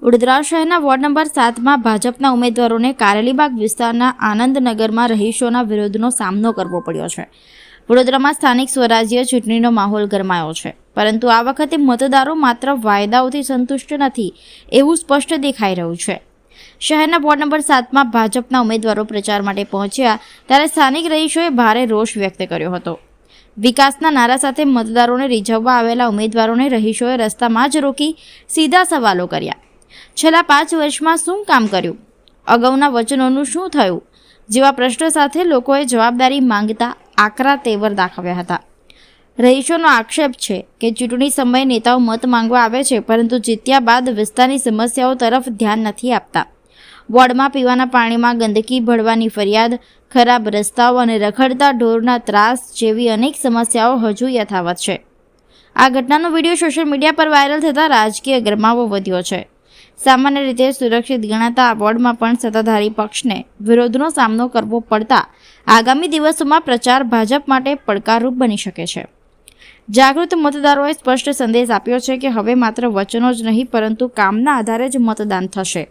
વડોદરા શહેરના ward number 7માં ભાજપના ઉમેદવારોને કારેલીબાગ વિસ્તારના આનંદનગરમાં રહીશોના વિરોધનો સામનો કરવો પડ્યો છે. વડોદરામાં સ્થાનિક સ્વરાજ્ય ચૂંટણીનો માહોલ ગરમાયો છે, પરંતુ આ વખતે મતદારો માત્ર વાયદાઓથી સંતુષ્ટ નથી એવું સ્પષ્ટ દેખાઈ રહ્યું છે. શહેરના વોર્ડ નંબર 7માં ભાજપના ઉમેદવારો પ્રચાર માટે પહોંચ્યા ત્યારે સ્થાનિક રહીશોએ ભારે રોષ વ્યક્ત કર્યો હતો. વિકાસના નારા સાથે મતદારોને રીઝવવા આવેલા ઉમેદવારોને રહીશોએ રસ્તામાં જ રોકી સીધા સવાલો કર્યા. છેલ્લા 5 વર્ષમાં શું કામ કર્યું, અગાઉના વચનોનું શું થયું જેવા પ્રશ્નો સાથે લોકોએ જવાબદારી માંગતા આકરા તેવર દાખવ્યા હતા. રહીશોનો આક્ષેપ છે કે ચૂંટણી સમયે નેતાઓ મત માંગવા આવે છે, પરંતુ જીત્યા બાદ વિસ્તારની સમસ્યાઓ તરફ ધ્યાન નથી આપતા. વોર્ડમાં પીવાના પાણીમાં ગંદકી ભળવાની ફરિયાદ, ખરાબ રસ્તાઓ અને રખડતા ઢોરના ત્રાસ જેવી અનેક સમસ્યાઓ હજુ યથાવત છે. આ ઘટનાનો વિડીયો સોશિયલ મીડિયા પર વાયરલ થતાં રાજકીય ગરમાવો વધ્યો છે. સામાન્ય રીતે સુરક્ષિત ગણાતા આ વોર્ડમાં પણ સત્તાધારી પક્ષને વિરોધનો સામનો કરવો પડતા આગામી દિવસોમાં પ્રચાર ભાજપ માટે પડકારરૂપ બની શકે છે. જાગૃત મતદારોએ સ્પષ્ટ સંદેશ આપ્યો છે કે હવે માત્ર વચનો જ નહીં પરંતુ કામના આધારે જ મતદાન થશે.